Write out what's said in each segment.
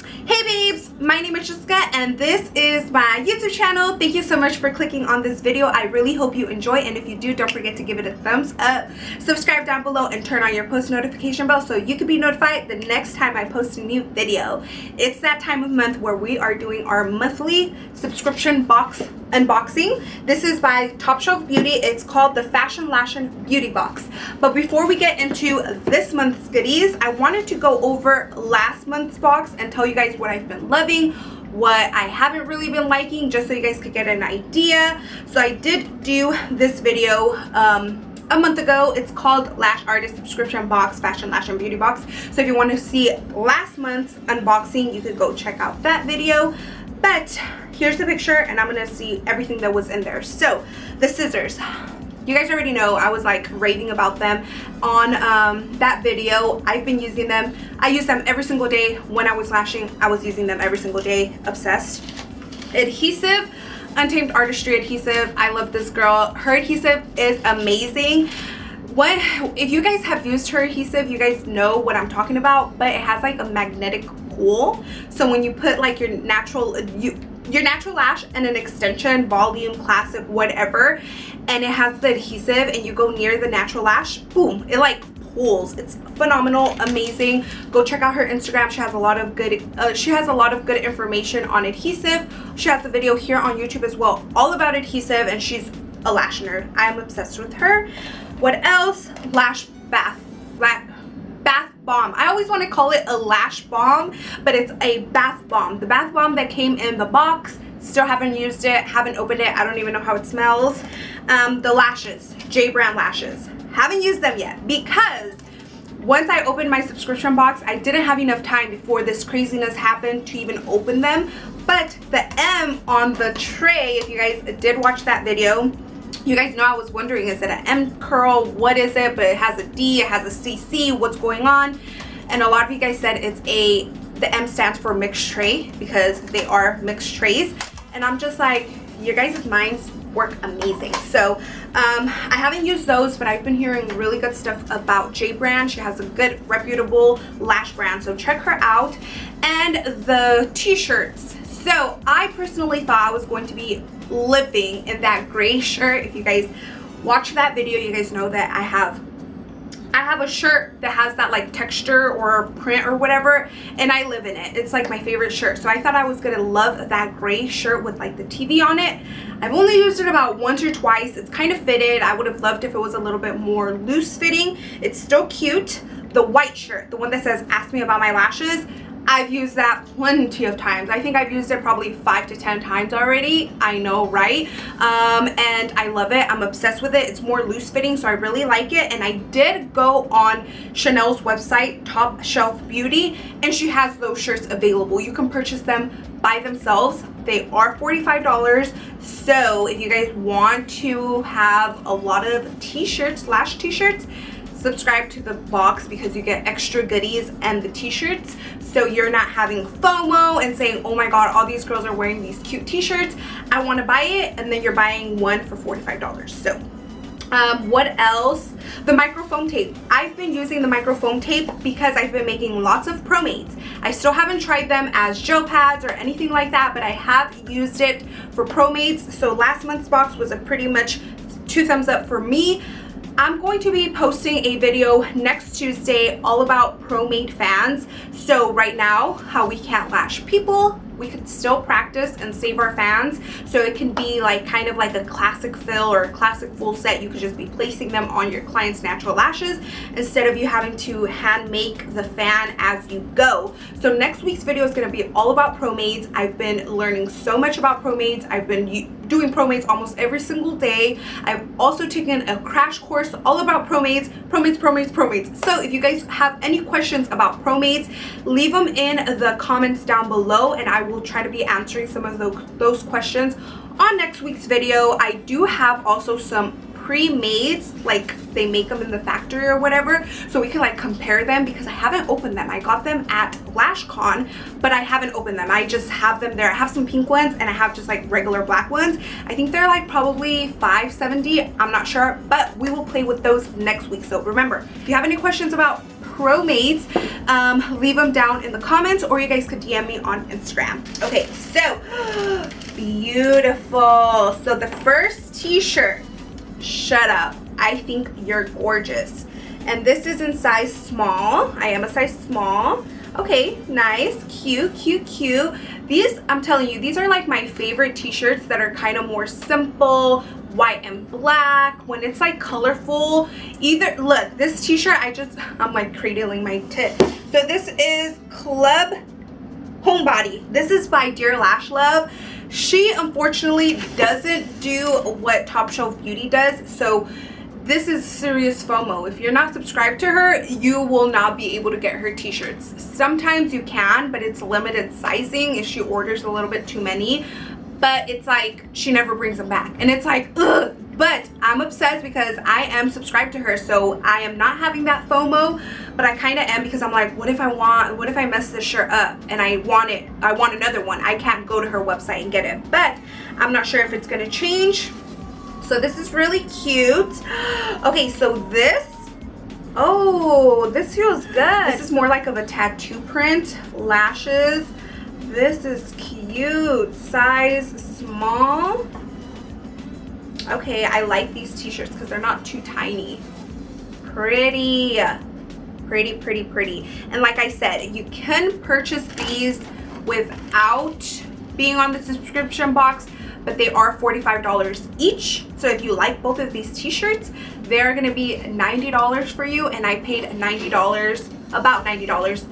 Hey babes, my name is Jessica and this is my YouTube channel. Thank you so much for clicking on this video. I really hope you enjoy, and if you do, don't forget to give it a thumbs up, subscribe down below, and turn on your post notification bell so you can be notified the next time I post a new video. It's that time of month where we are doing our monthly subscription box unboxing. This is by Top Shelf Beauty. It's called the Fashion Lashin Beauty Box. But before we get into this month's goodies, I wanted to go over last month's box and tell you guys what I've been loving, what I haven't really been liking, just so you guys could get an idea. So I did do this video a month ago. It's called Lash Artist Subscription Box Fashion Lashin Beauty Box. So if you want to see last month's unboxing, you could go check out that video. But here's the picture, and I'm gonna see everything that was in there. So the scissors, you guys already know I was like raving about them on that video. I've been using them. I use them every single day. When I was lashing, I was using them every single day. Obsessed. Adhesive, UntamedArtistry adhesive. I love this girl. Her adhesive is amazing. If you guys have used her adhesive, you guys know what I'm talking about, but it has like a magnetic pull. So when you put like your natural lash and an extension, volume, classic, whatever, and it has the adhesive and you go near the natural lash, boom, it like pulls. It's phenomenal, amazing. Go check out her Instagram. She has a lot of good information on adhesive. She has a video here on YouTube as well all about adhesive, and she's a lash nerd. I am obsessed with her. What else? Lash bath bomb. I always want to call it a lash bomb, but it's a bath bomb. The bath bomb that came in the box. Still haven't used it, haven't opened it. I don't even know how it smells. The lashes, J brand lashes. Haven't used them yet because once I opened my subscription box, I didn't have enough time before this craziness happened to even open them. But the M on the tray, if you guys did watch that video, you guys know I was wondering, is it an M curl? What is it? But it has a D, it has a CC, what's going on? And a lot of you guys said the M stands for mixed tray because they are mixed trays. And I'm just like, your guys' minds work amazing. So I haven't used those, but I've been hearing really good stuff about J brand. She has a good reputable lash brand, so check her out. And the t-shirts. So I personally thought I was going to be living in that gray shirt. If you guys watch that video, you guys know that I have a shirt that has that like texture or print or whatever, and I live in it. It's like my favorite shirt. So I thought I was gonna love that gray shirt with like the TV on it. I've only used it about once or twice. It's kind of fitted. I would have loved if it was a little bit more loose fitting. It's still cute. The white shirt, the one that says ask me about my lashes, I've used that plenty of times. I think I've used it probably 5 to 10 times already. I know, right? And I love it. I'm obsessed with it. It's more loose fitting, so I really like it. And I did go on Chanel's website, Top Shelf Beauty, and she has those shirts available. You can purchase them by themselves. They are $45. So if you guys want to have a lot of t-shirts, lash t-shirts, subscribe to the box because you get extra goodies and the t-shirts, so you're not having FOMO and saying, oh my god, all these girls are wearing these cute t-shirts, I want to buy it, and then you're buying one for $45. So what else? The microfoam tape. I've been using the microfoam tape because I've been making lots of ProMades. I still haven't tried them as gel pads or anything like that, but I have used it for ProMades. So last month's box was a pretty much 2 thumbs up for me. I'm going to be posting a video next Tuesday all about ProMade fans. So right now, how we can't lash people, we could still practice and save our fans. So it can be like kind of like a classic fill or a classic full set. You could just be placing them on your client's natural lashes instead of you having to hand make the fan as you go. So next week's video is going to be all about ProMades. I've been learning so much about ProMades. I've been doing ProMades almost every single day. I've also taken a crash course all about ProMades. So if you guys have any questions about ProMades, leave them in the comments down below, and I will try to be answering some of those questions on next week's video. I do have also some pre-mades, like they make them in the factory or whatever, so we can like compare them because I haven't opened them. I got them at LashCon, but I haven't opened them. I just have them there. I have some pink ones and I have just like regular black ones. I think they're like probably $5.70. I'm not sure, but we will play with those next week. So remember, if you have any questions about Chromates, leave them down in the comments, or you guys could DM me on Instagram. Okay, so beautiful. So the first t-shirt, shut up, I think you're gorgeous. And this is in size small. I am a size small. Okay, nice, cute, cute, cute. These, I'm telling you, these are like my favorite t-shirts that are kind of more simple, white and black. When it's like colorful, either, look, this t-shirt, I'm like cradling my tit. So this is Club Homebody. This is by Dear Lash Love. She unfortunately doesn't do what Top Shelf Beauty does, so this is serious FOMO. If you're not subscribed to her, you will not be able to get her t-shirts. Sometimes you can, but it's limited sizing if she orders a little bit too many. But it's like she never brings them back, and it's like, ugh. But I'm obsessed because I am subscribed to her, so I am not having that FOMO, but I kind of am, because I'm like, what if I mess this shirt up and I want another one? I can't go to her website and get it, but I'm not sure if it's gonna change. So this is really cute. Okay, so this, oh, this feels good. This is more like of a tattoo print. Lashes. This is cute. Size small. Okay, I like these t-shirts because they're not too tiny. Pretty. Pretty, pretty, pretty. And like I said, you can purchase these without being on the subscription box, but they are $45 each. So if you like both of these t-shirts, they're gonna be $90 for you, and I paid $90, about $90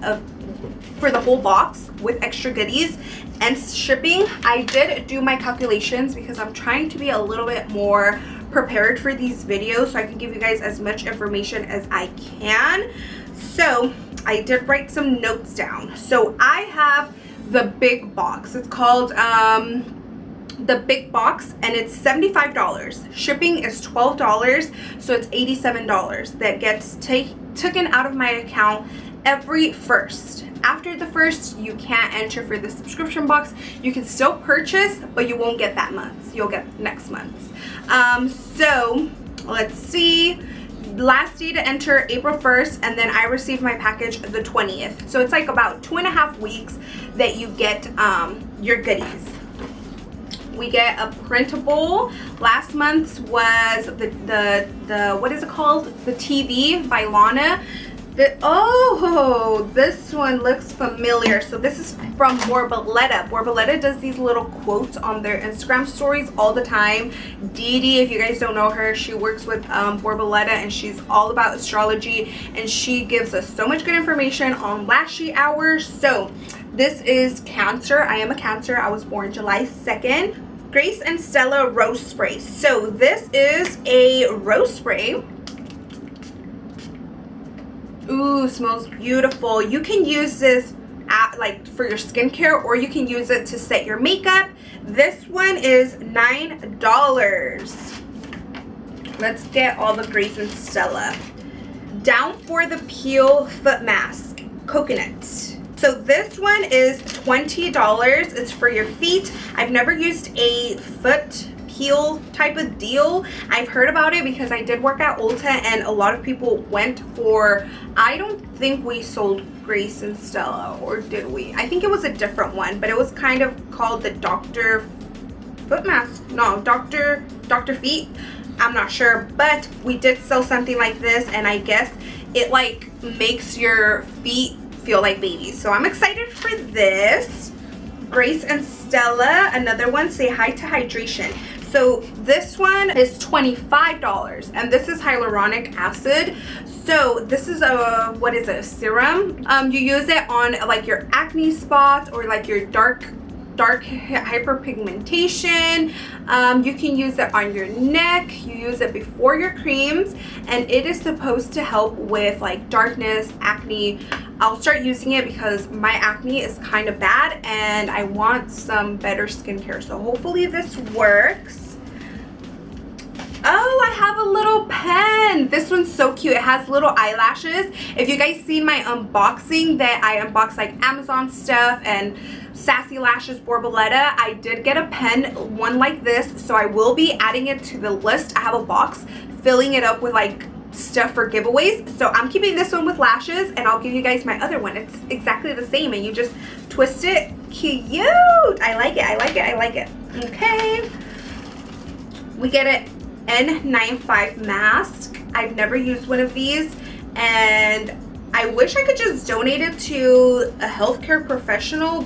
for the whole box with extra goodies and shipping. I did do my calculations because I'm trying to be a little bit more prepared for these videos so I can give you guys as much information as I can. So I did write some notes down. So I have the big box. It's called the big box, and it's $75. Shipping is $12, so it's $87 that gets taken out of my account every first. After the first, you can't enter for the subscription box. You can still purchase, but you won't get that month. You'll get next month's. So let's see. Last day to enter April 1st, and then I received my package the 20th. So it's like about 2.5 weeks that you get your goodies. We get a printable. Last month's was the what is it called? The TV by Lana. Oh, this one looks familiar. So this is from 𝑽𝑰𝑫𝑬𝑹. 𝑽�𝑰𝑫𝑬𝑹 does these little quotes on their Instagram stories all the time. Dee, if you guys don't know her, she works with 𝑽𝑰𝑫𝑬𝑹, and she's all about astrology, and she gives us so much good information on lashy hours. So this is Cancer. I am a Cancer. I was born July 2nd. Grace and Stella Rose Spray. So this is a rose spray. Ooh, smells beautiful. You can use this like for your skincare, or you can use it to set your makeup. This one is $9. Let's get all the Grace and Stella. Down for the Peel Foot Mask, Coconut. So this one is $20. It's for your feet. I've never used a foot peel type of deal. I've heard about it because I did work at Ulta, and a lot of people went for, I don't think we sold Grace and Stella, or did we? I think it was a different one, but it was kind of called the Dr. Foot Mask. No, Dr. Feet. I'm not sure, but we did sell something like this, and I guess it like makes your feet feel like babies. So I'm excited for this. Grace and Stella, another one, Say Hi to Hydration. So this one is $25, and this is hyaluronic acid. So this is a, what is it, a serum? You use it on like your acne spots, or like your dark hyperpigmentation. You can use it on your neck. You use it before your creams, and it is supposed to help with like darkness, acne. I'll start using it because my acne is kind of bad, and I want some better skincare. So hopefully this works. Oh, I have a little pen. This one's so cute. It has little eyelashes. If you guys seen my unboxing that I unboxed like Amazon stuff and Sassy Lashes 𝑽𝑰𝑫𝑬𝑹, I did get a pen, one like this, so I will be adding it to the list. I have a box filling it up with like stuff for giveaways. So I'm keeping this one with lashes, and I'll give you guys my other one. It's exactly the same, and you just twist it. Cute. I like it. I like it. I like it. Okay. We get an N95 mask. I've never used one of these, and I wish I could just donate it to a healthcare professional,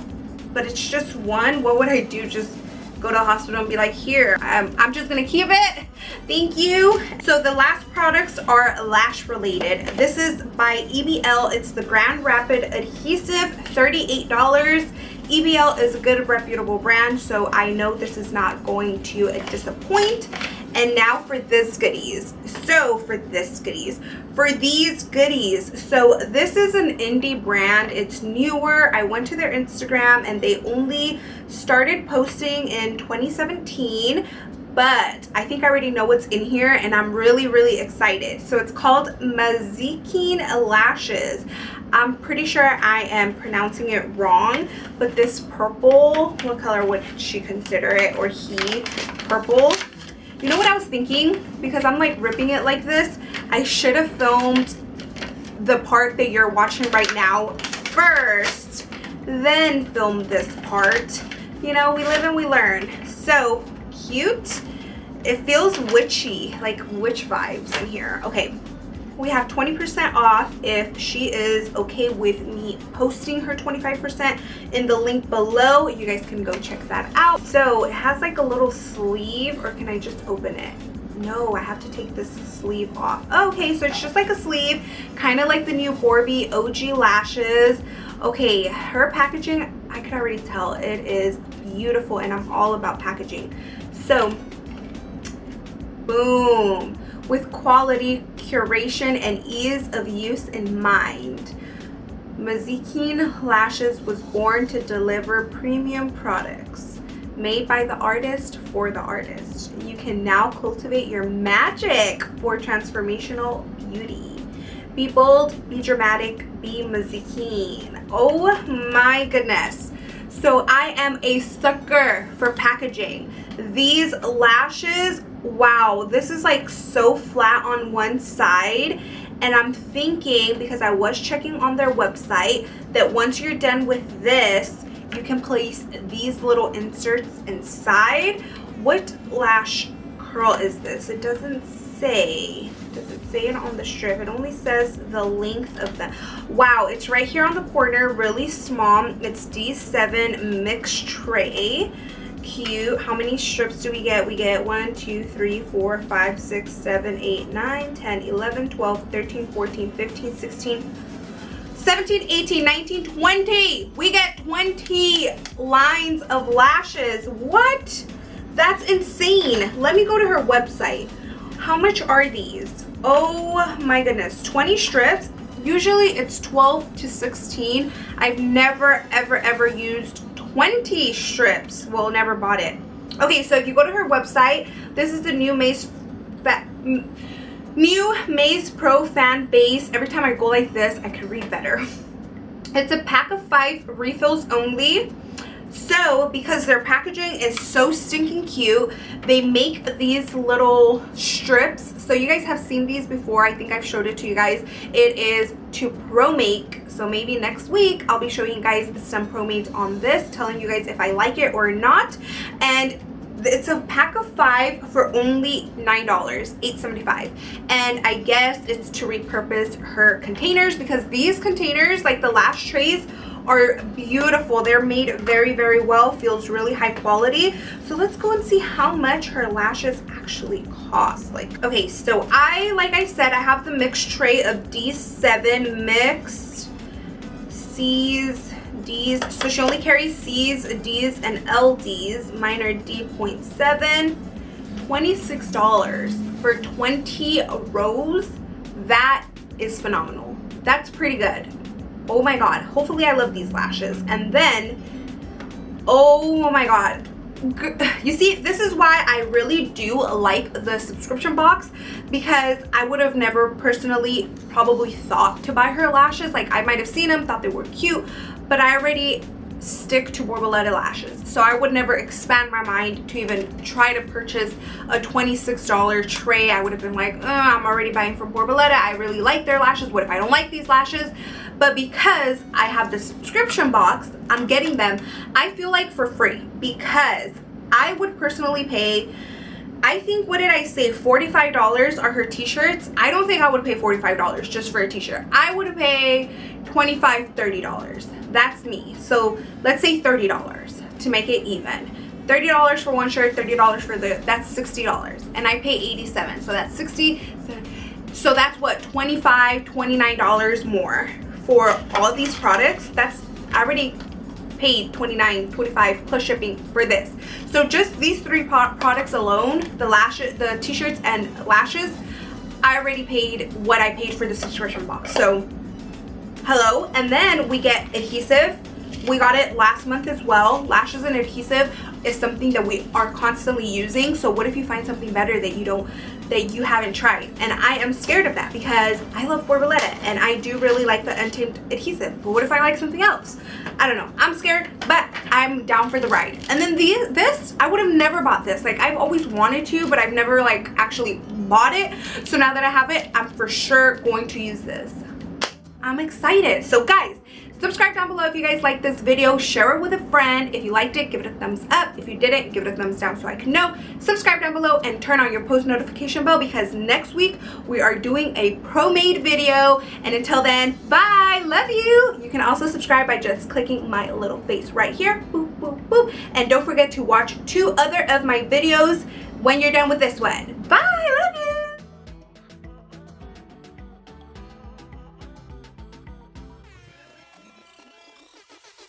but it's just one. What would I do? Just go to the hospital and be like, here, I'm just gonna keep it. Thank you. So the last products are lash related. This is by EBL. It's the Grand Rapid Adhesive, $38. EBL is a good reputable brand, so I know this is not going to disappoint. And now for this goodies. So for these goodies, so this is an indie brand. It's newer. I went to their Instagram and they only started posting in 2017, but I think I already know what's in here and I'm really excited. So it's called 𝒀𝑐𝑖'𝑛 Lashes. I'm pretty sure I am pronouncing it wrong, but this purple, what color would she consider it, or he? Purple. You know what I was thinking? Because I'm like ripping it like this, I should have filmed the part that you're watching right now first, then film this part. You know, we live and we learn. So cute. It feels witchy, like witch vibes in here. Okay, we have 20% off if she is okay with me posting her 25% in the link below. You guys can go check that out. So it has like a little sleeve, or can I just open it? No, I have to take this sleeve off. Okay, so it's just like a sleeve, kind of like the new 𝑽𝑰𝑫𝑬𝑶𝑺 OG lashes. Okay, her packaging, I can already tell it is beautiful, and I'm all about packaging. So, boom. With quality, curation, and ease of use in mind, 𝒀𝑐𝑖'𝑛 Lashes was born to deliver premium products made by the artist for the artist. You can now cultivate your magic for transformational beauty. Be bold, be dramatic, be 𝒀𝑐𝑖'𝑛. Oh my goodness. So I am a sucker for packaging. These lashes, wow, this is like so flat on one side, and I'm thinking, because I was checking on their website, that once you're done with this, you can place these little inserts inside. What lash curl is this? It doesn't say. Does it say it on the strip? It only says the length of them. Wow, it's right here on the corner, really small. It's D7 mixed tray. Cute. How many strips do we get? We get 1, 2, 3, 4, 5, 6, 7, 8, 9, 10, 11, 12, 13, 14, 15, 16, 17, 18, 19, 20. We get 20 lines of lashes. What? That's insane. Let me go to her website. How much are these? Oh my goodness. 20 strips. Usually it's 12 to 16. I've never ever used 20 strips. Well, never bought it. Okay, so if you go to her website, this is the new 𝑚𝑚aze Pro fan base. Every time I go like this, I can read better. It's a pack of 5 refills only. So because their packaging is so stinking cute, they make these little strips. So you guys have seen these before. I think I've showed it to you guys. It is to pro make. So maybe next week I'll be showing you guys some pro mates on this, telling you guys if I like it or not. And it's a pack of 5 for only $9, $8.75. And I guess it's to repurpose her containers, because these containers, like the lash trays, are beautiful. They're made very well. Feels really high quality. So let's go and see how much her lashes actually cost. Like, okay, so like I said, I have the mixed tray of D7 mixed C's, D's. So she only carries C's, D's, and LDs. Mine are D.7. $26 for 20 rows. That is phenomenal. That's pretty good. Oh my god, hopefully I love these lashes. And then, oh my god, you see, this is why I really do like the subscription box, because I would have never personally probably thought to buy her lashes. Like, I might have seen them, thought they were cute, but I already stick to Borboleta lashes. So I would never expand my mind to even try to purchase a $26 tray. I would have been like, I'm already buying from Borboleta. I really like their lashes. What if I don't like these lashes? But because I have the subscription box, I'm getting them, I feel like, for free, because I would personally pay, I think, what did I say, $45 are her t-shirts. I don't think I would pay $45 just for a t-shirt. I would pay $25, $30. That's me. So let's say $30 to make it even. $30 for one shirt, $30 for that's $60. And I pay $87. So that's $60. So that's what, $25, $29 more for all these products. That's, I already paid $29, $25 plus shipping for this. So just these 3 products alone, the lashes, the t-shirts and lashes, I already paid what I paid for the subscription box. So hello. And then we get adhesive. We got it last month as well. Lashes and adhesive is something that we are constantly using. So what if you find something better that you haven't tried? And I am scared of that because I love Borboleta and I do really like the untamed adhesive. But what if I like something else? I don't know. I'm scared, but I'm down for the ride. And then this, I would have never bought this. Like, I've always wanted to, but I've never like actually bought it. So now that I have it, I'm for sure going to use this. I'm excited. So guys, subscribe down below if you guys like this video. Share it with a friend. If you liked it, give it a thumbs up. If you didn't, give it a thumbs down so I can know. Subscribe down below and turn on your post notification bell because next week we are doing a pro-made video. And until then, bye. Love you. You can also subscribe by just clicking my little face right here. Boop, boop, boop. And don't forget to watch 2 other of my videos when you're done with this one. Bye. Love you.